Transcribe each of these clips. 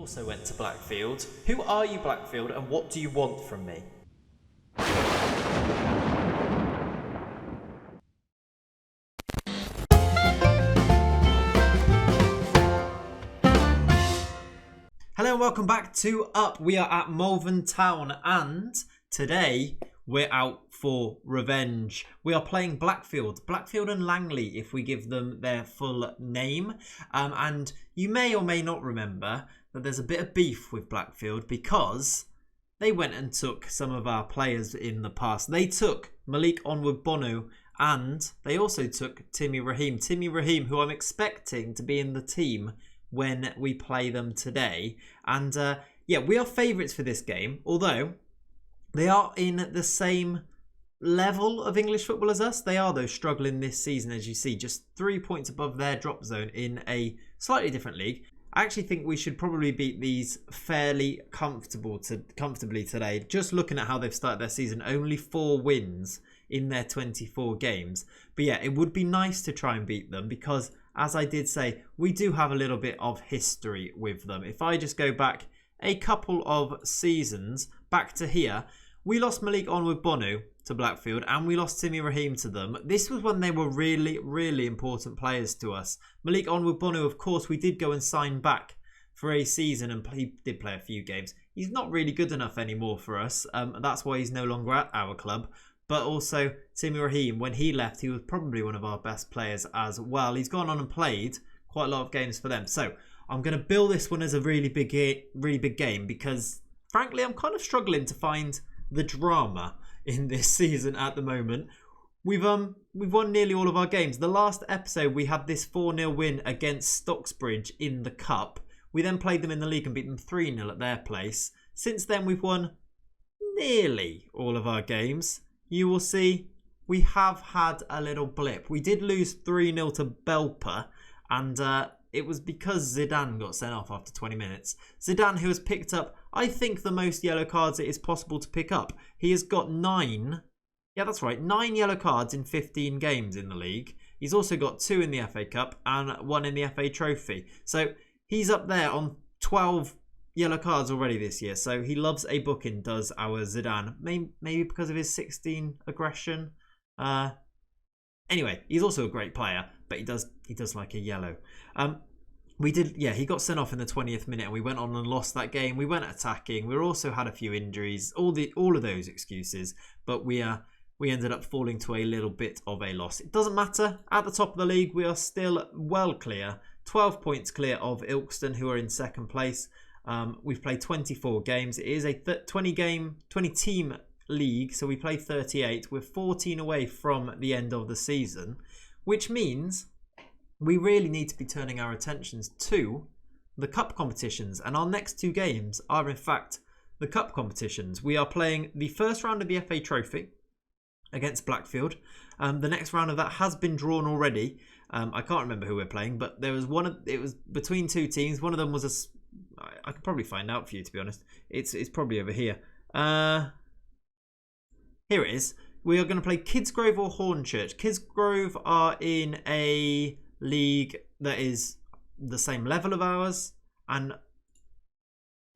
also went to Blackfield. Who are you, Blackfield, and what do you want from me? Hello and welcome back to Up. We are at Malvern Town and today we're out for revenge. We are playing Blackfield and Langley if we give them their full name. And you may or may not remember that there's a bit of beef with Blackfield because they went and took some of our players in the past. They took Malik Onward-Bonu and they also took Timmy Raheem. Timmy Raheem, who I'm expecting to be in the team when we play them today. And yeah, we are favourites for this game, although they are in the same level of English football as us. They are, though, struggling this season, as you see, just 3 points above their drop zone in a slightly different league. I actually think we should probably beat these fairly comfortably today. Just looking at how they've started their season, only 4 wins in their 24 games. But yeah, it would be nice to try and beat them because, as I did say, we do have a little bit of history with them. If I just go back a couple of seasons, back to here, we lost Malik Onward-Bonu to Blackfield and we lost Timmy Raheem to them. This was when they were really, really important players to us. Malik Onward-Bonu, of course, we did go and sign back for a season and he did play a few games. He's not really good enough anymore for us. That's why he's no longer at our club. But also, Timmy Raheem, when he left, he was probably one of our best players as well. He's gone on and played quite a lot of games for them. So I'm going to bill this one as a really big game because, frankly, I'm kind of struggling to find the drama in this season at the moment. We've won nearly all of our games. The last episode, we had this 4-0 win against Stocksbridge in the Cup. We then played them in the league and beat them 3-0 at their place. Since then, we've won nearly all of our games. You will see we have had a little blip. We did lose 3-0 to Belper, and it was because Zidane got sent off after 20 minutes. Zidane, who has picked up, I think, the most yellow cards it is possible to pick up. He has got 9. Yeah, that's right. 9 yellow cards in 15 games in the league. He's also got 2 in the FA Cup and 1 in the FA Trophy. So he's up there on 12 yellow cards already this year. So he loves a booking, does our Zidane. Maybe because of his 16 aggression. Anyway, he's also a great player, but he does like a yellow. He got sent off in the 20th minute and we went on and lost that game. We weren't attacking. We also had a few injuries, all of those excuses, but we ended up falling to a little bit of a loss. It doesn't matter. At the top of the league, we are still well clear. 12 points clear of Ilkeston, who are in second place. We've played 24 games. It is a 20-team league, so we play 38. We're 14 away from the end of the season, which means we really need to be turning our attentions to the cup competitions. And our next 2 games are, in fact, the cup competitions. We are playing the first round of the FA Trophy against Blackfield. The next round of that has been drawn already. I can't remember who we're playing, but it was between 2 teams. One of them was I could probably find out for you, to be honest. It's probably over here. Here it is. We are going to play Kidsgrove or Hornchurch. Kidsgrove are in a league that is the same level of ours, and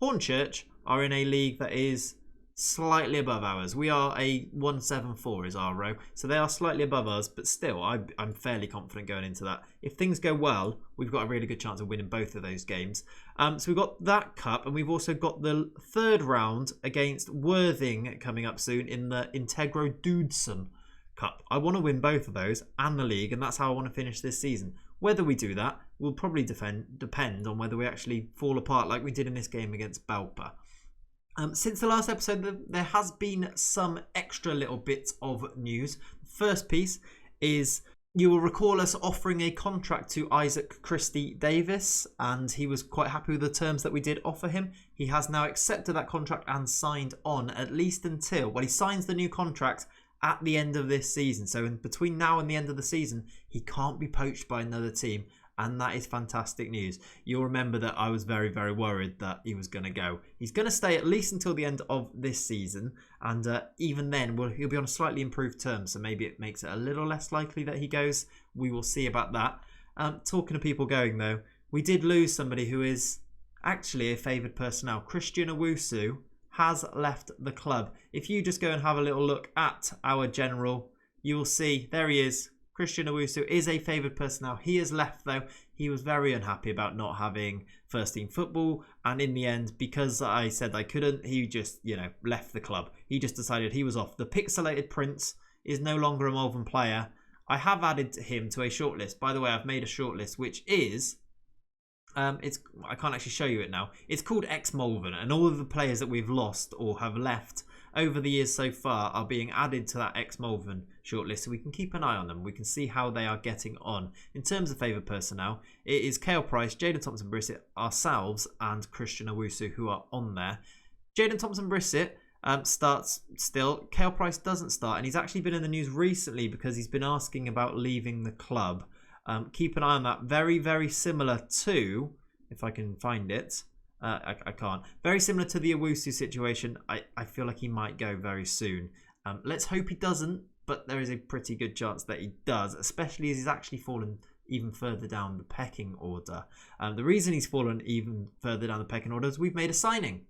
Hornchurch are in a league that is slightly above ours. We are a 174 is our row, so they are slightly above us, but still I'm fairly confident going into that. If things go well, we've got a really good chance of winning both of those games. So we've got that cup, and we've also got the third round against Worthing coming up soon in the Integro Dudson Cup. I want to win both of those and the league, and that's how I want to finish this season. Whether we do that will probably depend on whether we actually fall apart like we did in this game against Belper. Since the last episode, there has been some extra little bits of news. First piece is, you will recall us offering a contract to Isaac Christie-Davis, and he was quite happy with the terms that we did offer him. He has now accepted that contract and signed on, at least until, well, he signs the new contract at the end of this season. So in between now and the end of the season, he can't be poached by another team. And that is fantastic news. You'll remember that I was very, very worried that he was going to go. He's going to stay at least until the end of this season. And even then, he'll be on slightly improved terms. So maybe it makes it a little less likely that he goes. We will see about that. Talking to people going, though, we did lose somebody who is actually a favoured personnel. Christian Owusu has left the club. If you just go and have a little look at our general, you will see there he is. Christian Owusu is a favoured personnel. He has left though. He was very unhappy about not having first team football, and in the end, because I said I couldn't, he just, left the club. He just decided he was off. The pixelated prince is no longer a Malvern player. I have added him to a shortlist. By the way, I've made a shortlist which is I can't actually show you it now. It's called X Malvern, and all of the players that we've lost or have left over the years so far are being added to that X Malvern shortlist, so we can keep an eye on them. We can see how they are getting on. In terms of favoured personnel, it is Kale Price, Jaden Thompson-Brissett, ourselves, and Christian Owusu who are on there. Jaden Thompson-Brissett starts still. Kale Price doesn't start, and he's actually been in the news recently because he's been asking about leaving the club. Keep an eye on that. Very, very similar to, if I can find it, I can't. Very similar to the Owusu situation. I feel like he might go very soon. Let's hope he doesn't, but there is a pretty good chance that he does, especially as he's actually fallen even further down the pecking order. The reason he's fallen even further down the pecking order is we've made a signing.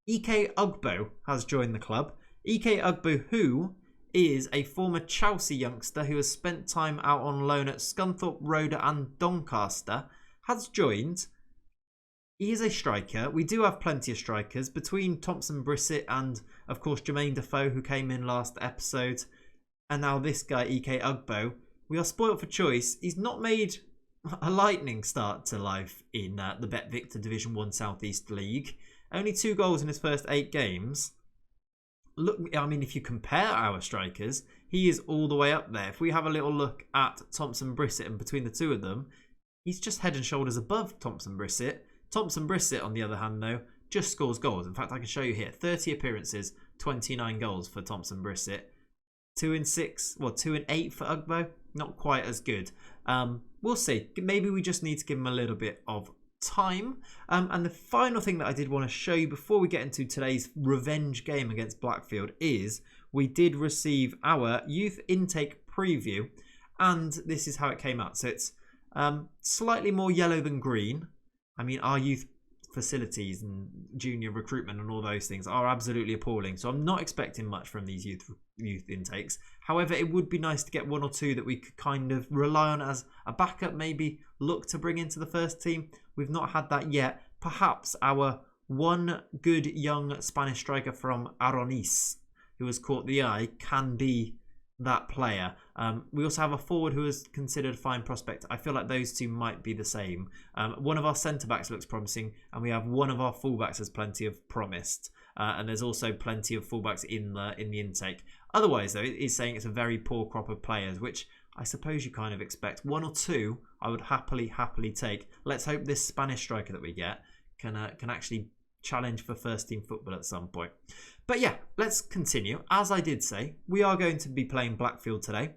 Ike Ugbo has joined the club. Ike Ugbo, who is a former Chelsea youngster who has spent time out on loan at Scunthorpe, Rhoda and Doncaster, has joined. He is a striker. We do have plenty of strikers between Thompson-Brissett and, of course, Jermaine Defoe, who came in last episode. And now this guy, Ike Ugbo. We are spoilt for choice. He's not made a lightning start to life in the Bet Victor Division 1 South East League. Only 2 goals in his first 8 games. Look, I mean, if you compare our strikers, he is all the way up there. If we have a little look at Thompson-Brissett, and between the two of them, he's just head and shoulders above Thompson-Brissett. Thompson-Brissett, on the other hand, though, just scores goals. In fact, I can show you here. 30 appearances, 29 goals for Thompson-Brissett. 2 in 6, well, 2 in 8 for Ugbo. Not quite as good. We'll see. Maybe we just need to give him a little bit of time. And the final thing that I did want to show you before we get into today's revenge game against Blackfield is we did receive our youth intake preview, and this is how it came out. So it's slightly more yellow than green. I mean, our youth facilities and junior recruitment and all those things are absolutely appalling, so I'm not expecting much from these youth intakes. However, it would be nice to get 1 or 2 that we could kind of rely on as a backup, maybe look to bring into the first team. We've not had that yet. Perhaps our one good young Spanish striker from Aronis, who has caught the eye, can be that player. We also have a forward who is considered a fine prospect. I feel like those two might be the same. One of our centre-backs looks promising, and we have one of our full-backs has plenty of promised. And there's also plenty of full-backs in the intake. Otherwise, though, it is saying it's a very poor crop of players, which I suppose you kind of expect. 1 or 2 I would happily take. Let's hope this Spanish striker that we get can actually challenge for first team football at some point. But yeah, let's continue. As I did say, we are going to be playing Blackfield today.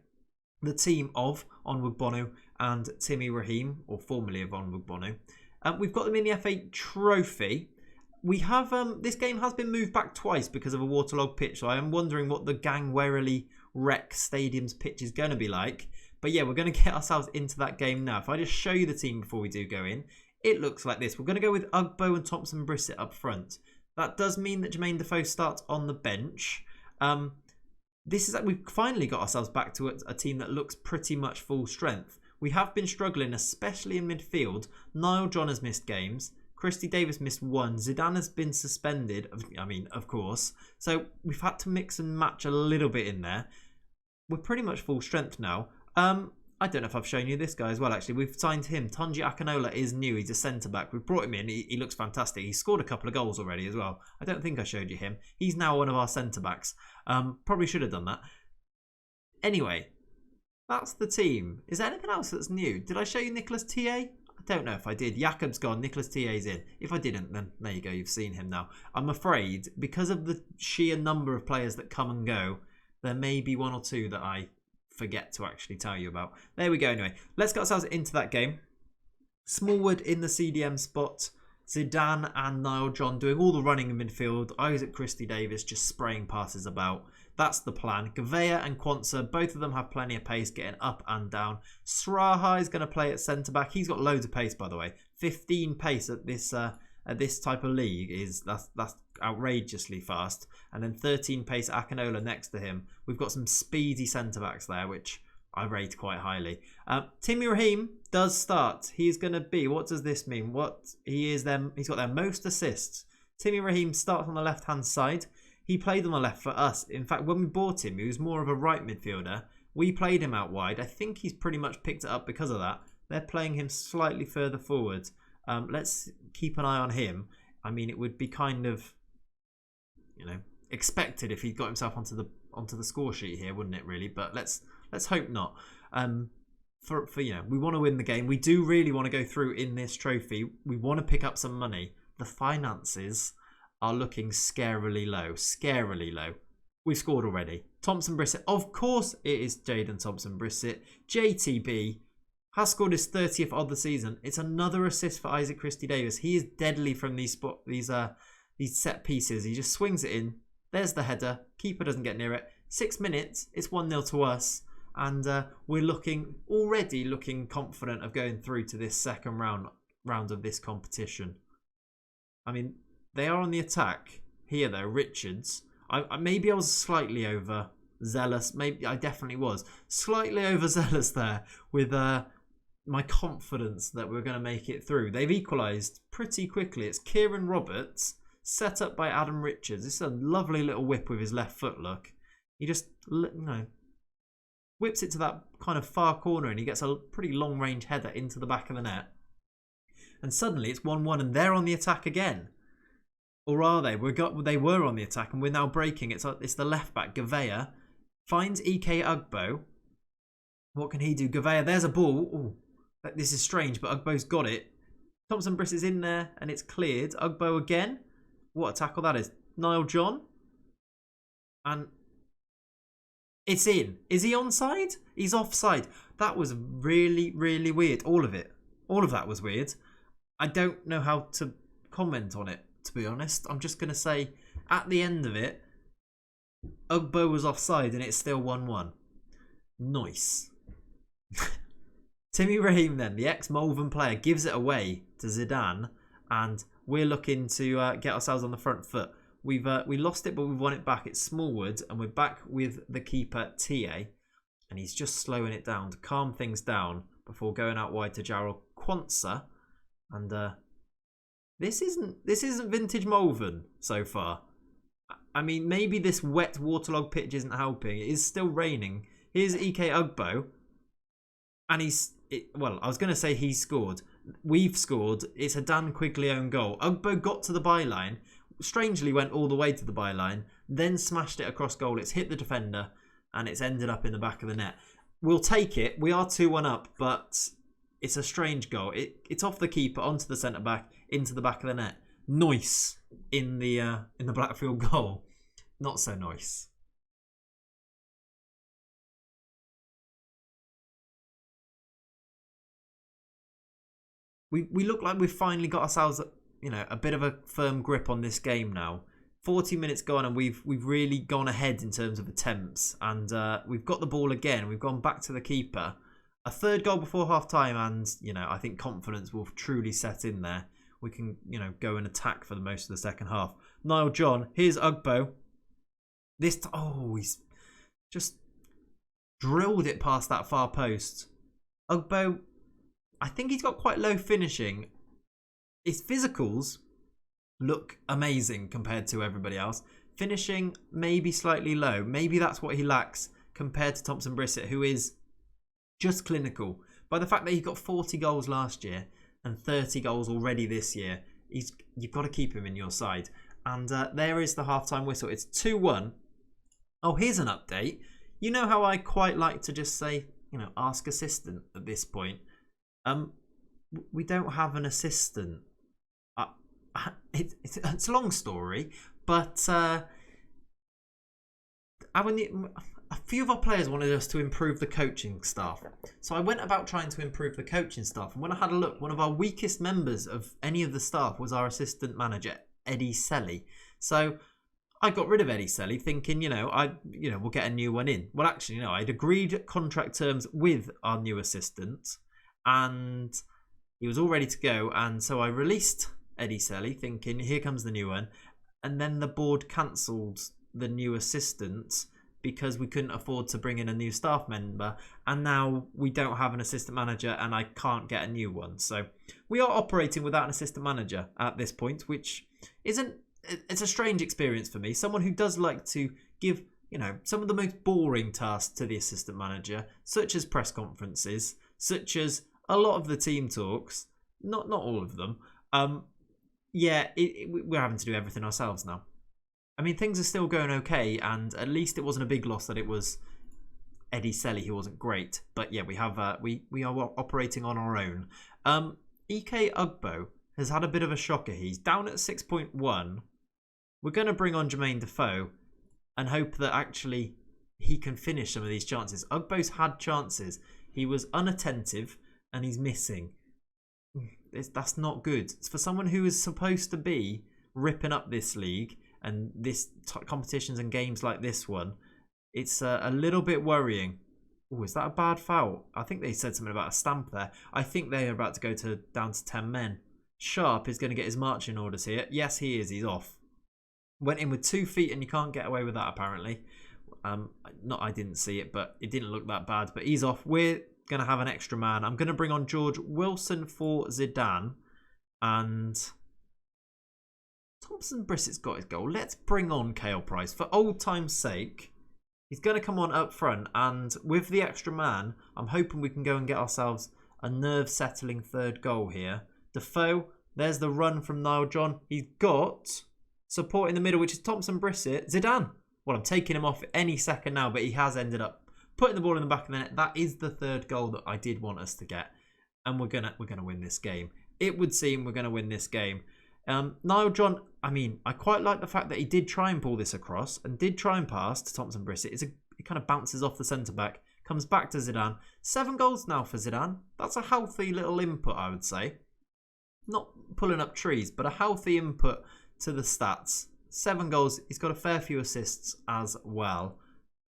The team of Onward Bono and Timmy Raheem, or formerly of Onward Bono. We've got them in the F8 trophy. We have this game has been moved back twice because of a waterlogged pitch, so I am wondering what the Gang Werreley Rec Stadium's pitch is going to be like. But yeah, we're going to get ourselves into that game now. If I just show you the team before we do go in, it looks like this. We're going to go with Ugbo and Thompson-Brissett up front. That does mean that Jermaine Defoe starts on the bench. This is that we've finally got ourselves back to a team that looks pretty much full strength. We have been struggling, especially in midfield. Niall John has missed games. Christy Davis missed 1. Zidane has been suspended. I mean, of course. So we've had to mix and match a little bit in there. We're pretty much full strength now. I don't know if I've shown you this guy as well, actually. We've signed him. Tunji Akinola is new. He's a centre-back. We've brought him in. He looks fantastic. He's scored a couple of goals already as well. I don't think I showed you him. He's now one of our centre-backs. Probably should have done that. Anyway, that's the team. Is there anything else that's new? Did I show you Nicholas T.A.? I don't know if I did. Jakob's gone. Nicholas T.A.'s in. If I didn't, then there you go. You've seen him now. I'm afraid, because of the sheer number of players that come and go, there may be 1 or 2 that I forget to actually tell you about. There we go. Anyway, let's get ourselves into that game. Smallwood in the CDM spot. Zidane and Niall John doing all the running in midfield. Isaac Christy Davis just spraying passes about. That's the plan. Gavea and Kwanzaa, both of them have plenty of pace getting up and down. Sraha is going to play at centre-back. He's got loads of pace, by the way. 15 pace at this at this type of league is that's outrageously fast. And then 13 pace Akinola next to him. We've got some speedy centre backs there, which I rate quite highly. Timmy Raheem does start. He's going to be, what does this mean? He's got their most assists. Timmy Raheem starts on the left-hand side. He played on the left for us. In fact, when we bought him, he was more of a right midfielder. We played him out wide. I think he's pretty much picked it up because of that. They're playing him slightly further forward. Let's keep an eye on him. I mean, it would be kind of, expected if he got himself onto the score sheet here, wouldn't it? Really, but let's hope not. We want to win the game. We do really want to go through in this trophy. We want to pick up some money. The finances are looking scarily low. Scarily low. We've scored already. Thompson Brissett. Of course it is Jaden Thompson Brissett. JTB has scored his 30th of the season. It's another assist for Isaac Christie Davis. He is deadly from these set pieces. He just swings it in. There's the header. Keeper doesn't get near it. 6 minutes. It's 1-0 to us. And we're already looking confident of going through to this second round of this competition. I mean, they are on the attack here though. Richards. Maybe I was slightly overzealous. Maybe I definitely was slightly overzealous there with my confidence that we're going to make it through. They've equalised pretty quickly. It's Kieran Roberts, set up by Adam Richards. This is a lovely little whip with his left foot. Look, he just whips it to that kind of far corner, and he gets a pretty long range header into the back of the net. And suddenly it's 1-1, and they're on the attack again. Or are they? They were on the attack, and we're now breaking. It's the left back, Gavea. Finds EK Ugbo. What can he do? Gavea, there's a ball. Ooh, this is strange, but Ugbo's got it. Thompson Briss is in there, and it's cleared. Ugbo again. What a tackle that is. Niall John. And it's in. Is he onside? He's offside. That was really, really weird. All of it. All of that was weird. I don't know how to comment on it, to be honest. I'm just going to say, at the end of it, Ugbo was offside and it's still 1-1. Nice. Timmy Raheem then, the ex-Malvern player, gives it away to Zidane, and we're looking to get ourselves on the front foot. We lost it, but we've won it back. It's Smallwood, and we're back with the keeper, TA, and he's just slowing it down to calm things down before going out wide to Jarrell Quansah. And this isn't vintage Malvern so far. I mean, maybe this wet waterlogged pitch isn't helping. It is still raining. Here's EK Ugbo, and I was going to say he scored. We've scored. It's a Dan Quigley own goal. Ugbo got to the byline. Strangely went all the way to the byline. Then smashed it across goal. It's hit the defender. And it's ended up in the back of the net. We'll take it. We are 2-1 up. But it's a strange goal. It's off the keeper, onto the centre-back, into the back of the net. Nice in the Blackfield goal. Not so nice. We look like we've finally got ourselves, a bit of a firm grip on this game now. 40 minutes gone, and we've really gone ahead in terms of attempts, and we've got the ball again. We've gone back to the keeper. A third goal before half time, and I think confidence will truly set in there. We can go and attack for the most of the second half. Niall John, here's Ugbo. He's just drilled it past that far post. Ugbo, I think he's got quite low finishing. His physicals look amazing compared to everybody else. Finishing maybe slightly low. Maybe that's what he lacks compared to Thompson Brissett, who is just clinical. By the fact that he got 40 goals last year and 30 goals already this year, you've got to keep him in your side. And there is the halftime whistle. It's 2-1. Oh, here's an update. You know how I quite like to just say, ask assistant at this point. We don't have an assistant. It's a long story, but a few of our players wanted us to improve the coaching staff. So I went about trying to improve the coaching staff. And when I had a look, one of our weakest members of any of the staff was our assistant manager, Eddie Selly. So I got rid of Eddie Selly, thinking, we'll get a new one in. Well, actually, I'd agreed contract terms with our new assistant, and he was all ready to go. And so I released Eddie Selly, thinking, here comes the new one. And then the board cancelled the new assistant because we couldn't afford to bring in a new staff member. And now we don't have an assistant manager and I can't get a new one. So we are operating without an assistant manager at this point, which isn't, it's a strange experience for me. Someone who does like to give, you know, some of the most boring tasks to the assistant manager, such as press conferences, such as a lot of the team talks, not all of them. Yeah, we're having to do everything ourselves now. I mean, things are still going okay, and at least it wasn't a big loss that it was Eddie Selly who wasn't great. But yeah, we have we are operating on our own. EK Ugbo has had a bit of a shocker. He's down at 6.1. We're going to bring on Jermaine Defoe and hope that actually he can finish some of these chances. Ugbo's had chances. He was unattentive and he's missing. That's not good. It's for someone who is supposed to be ripping up this league and this competitions and games like this one. It's a little bit worrying. Oh, is that a bad foul? I think they said something about a stamp there. I think they are about to go down to 10 men. Sharp is going to get his marching orders here. Yes, he is. He's off. Went in with 2 feet and you can't get away with that apparently. I didn't see it, but it didn't look that bad. But he's off. We're going to have an extra man. I'm going to bring on George Wilson for Zidane. And Thompson Brissett's got his goal. Let's bring on Kale Price. For old time's sake, he's going to come on up front. And with the extra man, I'm hoping we can go and get ourselves a nerve-settling third goal here. Defoe, there's the run from Niall John. He's got support in the middle, which is Thompson Brissett. Zidane. Well, I'm taking him off any second now, but he has ended up putting the ball in the back of the net. That is the third goal that I did want us to get. And we're gonna win this game. It would seem we're going to win this game. Niall John, I mean, I quite like the fact that he did try and pull this across and did try and pass to Thompson Brissett. It kind of bounces off the centre-back, comes back to Zidane. 7 goals now for Zidane. That's a healthy little input, I would say. Not pulling up trees, but a healthy input to the stats. 7 goals. He's got a fair few assists as well.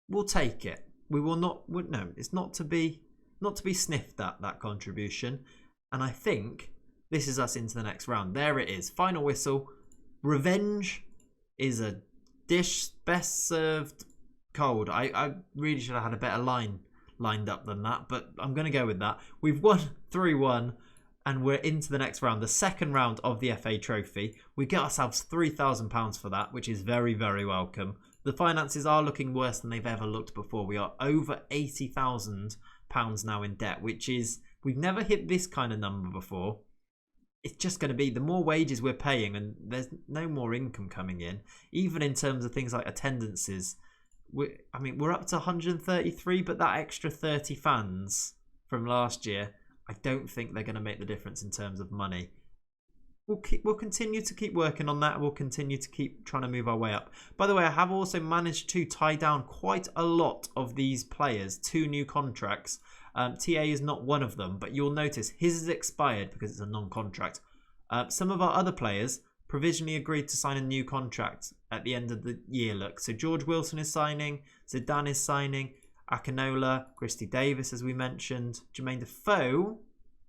We'll take it. We will not. No, it's not to be sniffed at, that contribution. And I think this is us into the next round. There it is. Final whistle. Revenge is a dish best served cold. I really should have had a better line lined up than that, but I'm going to go with that. We've won 3-1. And we're into the next round, the second round of the FA Trophy. We get ourselves £3,000 for that, which is very, very welcome. The finances are looking worse than they've ever looked before. We are over £80,000 now in debt, which is, we've never hit this kind of number before. It's just going to be, the more wages we're paying and there's no more income coming in, even in terms of things like attendances. We're up to 133, but that extra 30 fans from last year, I don't think they're going to make the difference in terms of money. We'll continue to keep working on that. We'll continue to keep trying to move our way up. By the way, I have also managed to tie down quite a lot of these players to new contracts. TA is not one of them, but you'll notice his is expired because it's a non-contract. Some of our other players provisionally agreed to sign a new contract at the end of the year. Look, so George Wilson is signing, Zidane is signing, Akinola, Christy Davis, as we mentioned. Jermaine Defoe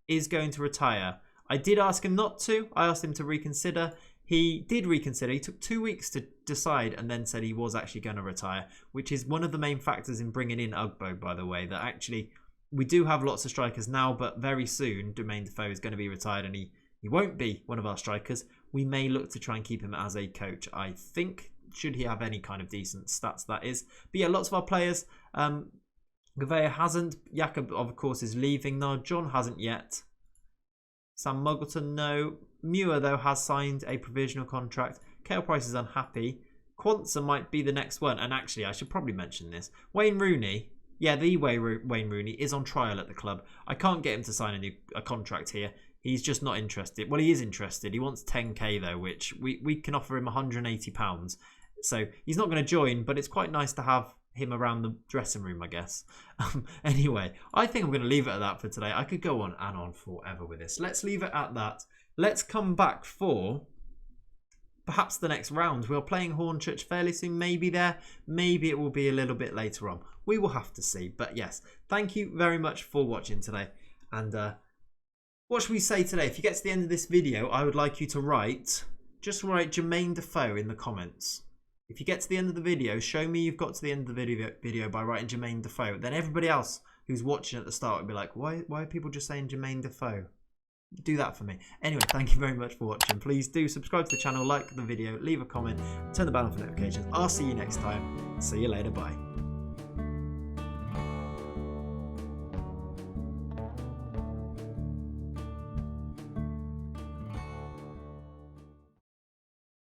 is going to retire. I did ask him not to. I asked him to reconsider. He did reconsider. He took 2 weeks to decide and then said he was actually going to retire, which is one of the main factors in bringing in Ugbo, by the way, that actually we do have lots of strikers now, but very soon Jermaine Defoe is going to be retired and he won't be one of our strikers. We may look to try and keep him as a coach, I think, should he have any kind of decent stats, that is. But yeah, lots of our players. Gouveia hasn't. Jakob, of course, is leaving now. John hasn't yet. Sam Muggleton, no. Muir, though, has signed a provisional contract. Kale Price is unhappy. Quantza might be the next one. And actually, I should probably mention this. Wayne Rooney, yeah, the Wayne Rooney is on trial at the club. I can't get him to sign a contract here. He's just not interested. Well, he is interested. He wants 10k, though, which we can offer him £180. So he's not going to join, but it's quite nice to have him around the dressing room, I guess. Anyway, I think I'm going to leave it at that for today. I could go on and on forever with this. Let's leave it at that. Let's come back for perhaps the next round. We're playing Hornchurch fairly soon. Maybe there. Maybe it will be a little bit later on. We will have to see. But yes, thank you very much for watching today. And What should we say today? If you get to the end of this video, I would like you to just write Jermaine Defoe in the comments. If you get to the end of the video, show me you've got to the end of the video by writing Jermaine Defoe. Then everybody else who's watching at the start would be like, why are people just saying Jermaine Defoe? Do that for me. Anyway, thank you very much for watching. Please do subscribe to the channel, like the video, leave a comment, turn the bell on for notifications. I'll see you next time. See you later. Bye.